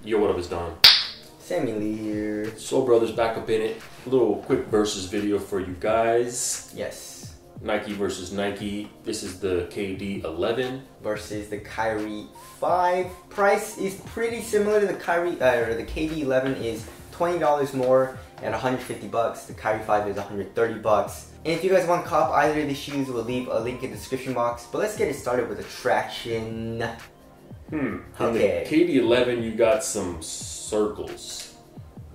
Yo, what up, it's Don. Sammy Lee here. Soul Brothers back up in it. A little quick versus video for you guys. Yes. Nike versus Nike. This is the KD 11 versus the Kyrie 5. Price is pretty similar to the Kyrie, or the KD 11 is $20 more at 150 bucks. The Kyrie 5 is 130 bucks. And if you guys want to cop either of these shoes, we'll leave a link in the description box. But let's get it started with the traction. Okay. In the KD 11, you got some circles.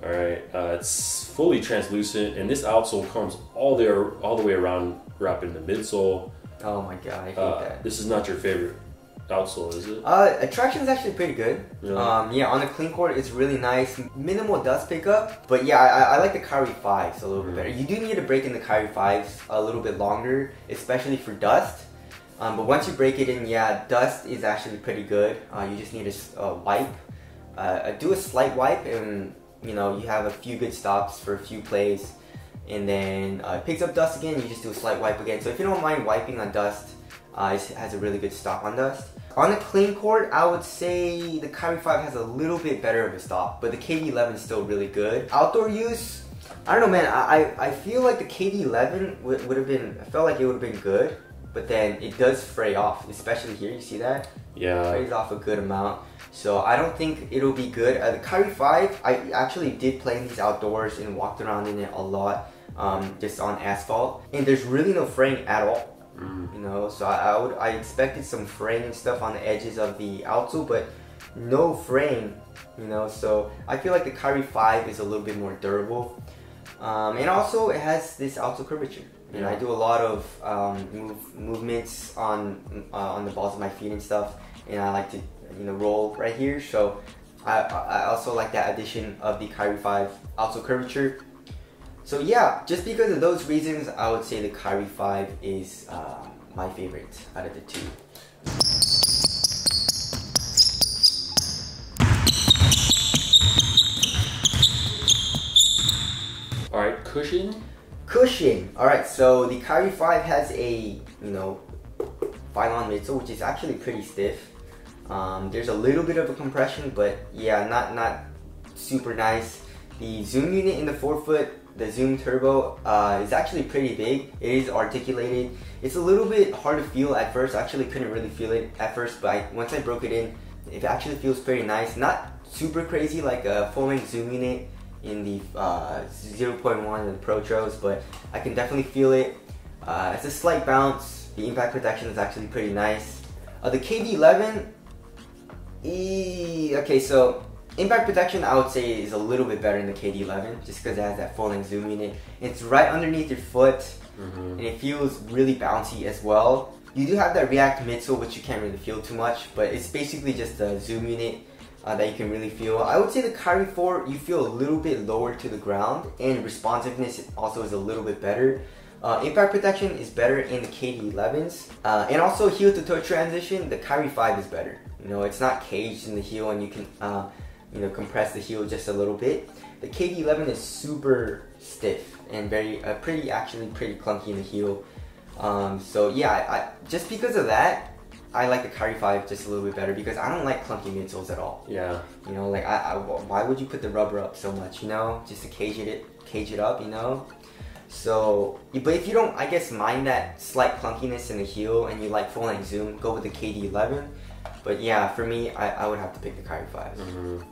All right, it's fully translucent, and this outsole comes all the way around, wrapping the midsole. Oh my god, I hate that. This is not your favorite outsole, is it? Traction is actually pretty good. Really? Yeah, on the clean court, it's really nice. Minimal dust pickup, but yeah, I like the Kyrie 5s a little bit better. You do need to break in the Kyrie 5s a little bit longer, especially for dust. But once you break it in, yeah, dust is actually pretty good. You just need a wipe. Do a slight wipe, and you know, you have a few good stops for a few plays, and then it picks up dust again, you just do a slight wipe again. So if you don't mind wiping on dust, it has a really good stop on dust. On the clean court, I would say the Kyrie 5 has a little bit better of a stop, but the KD 11 is still really good. Outdoor use, I don't know, man. I feel like the KD 11 would have been, I felt like it would have been good, but then it does fray off, especially here, you see that? Yeah. It frays off a good amount. So I don't think it'll be good. The Kyrie 5, I actually did play in these outdoors and walked around in it a lot, just on asphalt, and there's really no fraying at all. You know, so I expected some fraying and stuff on the edges of the outsole, but no fraying. You know, so I feel like the Kyrie 5 is a little bit more durable, and also it has this outsole curvature. You know, I do a lot of movements on the balls of my feet and stuff, and I like to, you know, roll right here. So I also like that addition of the Kyrie 5 outsole curvature. So yeah, just because of those reasons, I would say the Kyrie 5 is my favorite out of the two. All right, cushion. Alright, so the Kyrie 5 has a, you know, Phylon midsole, which is actually pretty stiff. There's a little bit of a compression, but yeah, not super nice. The zoom unit in the forefoot, the zoom turbo, is actually pretty big. It is articulated. It's a little bit hard to feel at first. I actually couldn't really feel it at first, but once I broke it in, it actually feels pretty nice. Not super crazy like a full-length zoom unit in the 0.1 and the Pro Tros, but I can definitely feel it. It's a slight bounce. The impact protection is actually pretty nice. The KD 11, okay, so impact protection I would say is a little bit better in the KD 11, just because it has that full-length zoom unit. It's right underneath your foot, and it feels really bouncy as well. You do have that React midsole, which you can't really feel too much, but it's basically just a zoom unit that you can really feel. I would say the Kyrie 4, you feel a little bit lower to the ground, and responsiveness also is a little bit better. Impact protection is better in the KD 11s, and also heel to toe transition, the Kyrie 5 is better. You know, it's not caged in the heel, and you can you know, compress the heel just a little bit. The KD 11 is super stiff and very actually pretty clunky in the heel. So yeah, just because of that, I like the Kyrie 5 just a little bit better, because I don't like clunky midsoles at all. Yeah. You know, like why would you put the rubber up so much, you know, just to cage it up, you know? So, but if you don't, I guess, mind that slight clunkiness in the heel and you like full-length zoom, go with the KD 11. But yeah, for me, I would have to pick the Kyrie 5.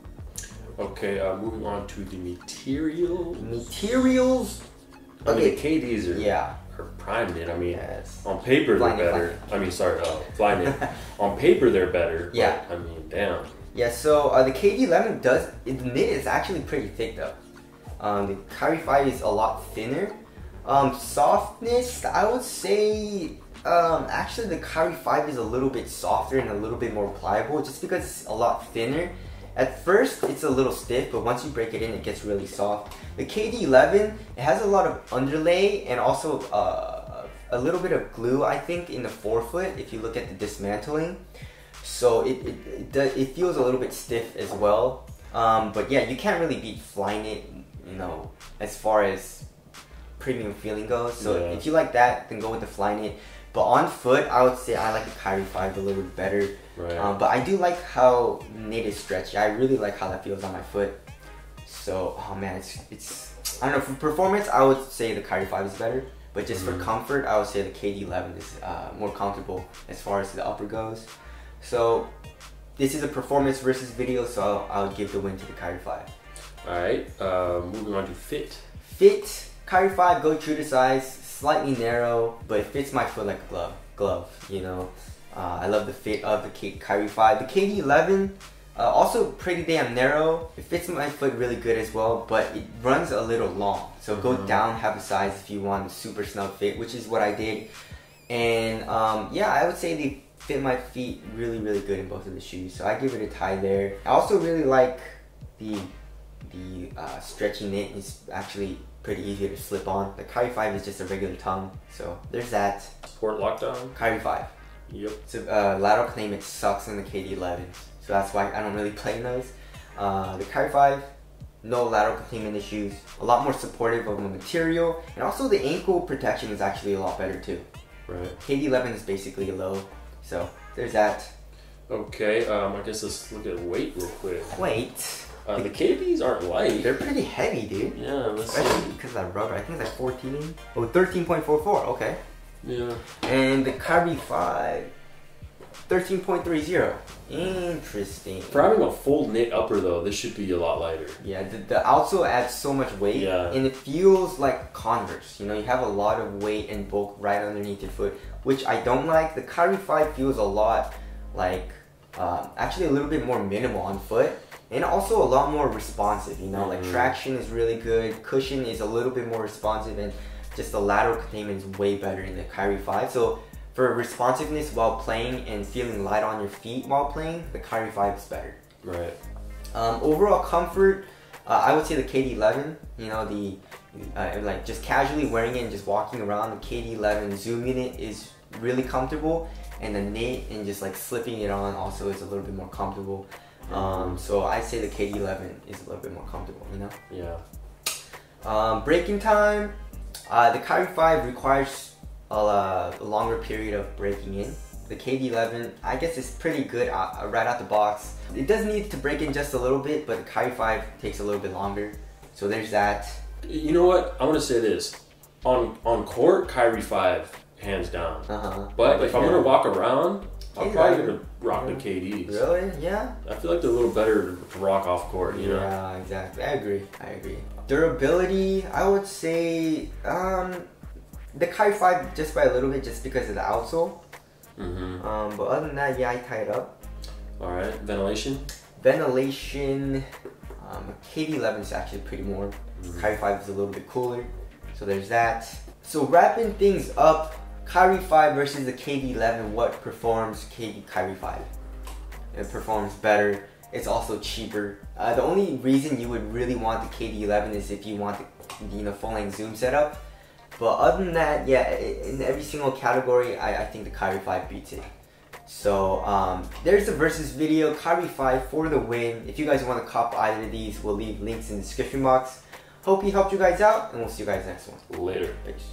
Okay, moving on to the materials. I mean, the KDs are prime knit. I mean, on paper they're better. I mean, sorry, fly knit. On paper they're better. Yeah. But, I mean, damn. Yeah. So the KD 11 the knit is actually pretty thick though. The Kyrie 5 is a lot thinner. Softness, I would say. Actually, the Kyrie 5 is a little bit softer and a little bit more pliable, just because it's a lot thinner. At first, it's a little stiff, but once you break it in, it gets really soft. The KD 11, it has a lot of underlay and also a little bit of glue, I think, in the forefoot, if you look at the dismantling. So it feels a little bit stiff as well. But yeah, you can't really beat Flyknit, you know, as far as premium feeling goes. So if you like that, then go with the Flyknit. But on foot, I would say I like the Kyrie 5 a little bit better. Right. But I do like how knit is stretchy. I really like how that feels on my foot. So, oh man, it's I don't know, for performance, I would say the Kyrie 5 is better. But just for comfort, I would say the KD11 is more comfortable as far as the upper goes. So, this is a performance versus video, so I'll give the win to the Kyrie 5. Alright, moving on to fit. Fit, Kyrie 5, go true to size, slightly narrow, but it fits my foot like a glove, you know. I love the fit of the Kyrie 5. The KD11, also pretty damn narrow. It fits my foot really good as well, but it runs a little long. So go down half a size if you want a super snug fit, which is what I did. And yeah, I would say they fit my feet really, really good in both of the shoes. So I give it a tie there. I also really like the stretchy knit. Is actually pretty easy to slip on. The Kyrie 5 is just a regular tongue. So there's that. Sport lockdown? Kyrie 5. Yep. So lateral containment sucks in the KD11. So that's why I don't really play in those. The Kyrie 5, no lateral containment issues. A lot more supportive of the material. And also the ankle protection is actually a lot better too. Right. KD11 is basically a low. So there's that. Okay, I guess let's look at weight real quick. Weight. The KBs aren't light. They're pretty heavy, dude. Yeah, let's see. see. Because of that rubber. I think it's like 14. Oh, 13.44. Okay. Yeah. And the Kyrie 5, 13.30. Interesting. For having a full knit upper though, this should be a lot lighter. Yeah, the outsole adds so much weight. Yeah. And it feels like Converse. You know, you have a lot of weight and bulk right underneath your foot, which I don't like. The Kyrie 5 feels a lot like, actually a little bit more minimal on foot. And also a lot more responsive, you know, like traction is really good, cushion is a little bit more responsive, and just the lateral containment is way better in the Kyrie 5. So for responsiveness while playing and feeling light on your feet while playing, the Kyrie 5 is better. Right. Overall comfort, I would say the KD11, you know, like just casually wearing it and just walking around, the KD11 Zoom unit is really comfortable, and the knit and just like slipping it on also is a little bit more comfortable. So I say the KD11 is a little bit more comfortable, you know? Yeah. Braking time, the Kyrie 5 requires a longer period of braking in. The KD11, I guess it's pretty good right out the box. It does need to brake in just a little bit, but the Kyrie 5 takes a little bit longer. So there's that. You know what? I want to say this. On court, Kyrie 5, hands down. But if I'm going to walk around, I'm probably going to rock the KDs. Really? Yeah? I feel like they're a little better to rock off court, you know? Yeah, exactly. I agree. Durability, I would say the Kyrie 5 just by a little bit, just because of the outsole. But other than that, yeah, I tie it up. Alright, ventilation? Ventilation, KD11 is actually pretty warm. Kyrie 5 is a little bit cooler. So there's that. So wrapping things up, Kyrie 5 versus the KD11, what performs Kyrie 5? It performs better. It's also cheaper. The only reason you would really want the KD11 is if you want the full-length zoom setup. But other than that, yeah, in every single category, I think the Kyrie 5 beats it. So there's the versus video, Kyrie 5 for the win. If you guys want to cop either of these, we'll leave links in the description box. Hope he helped you guys out, and we'll see you guys next one. Later. Peace.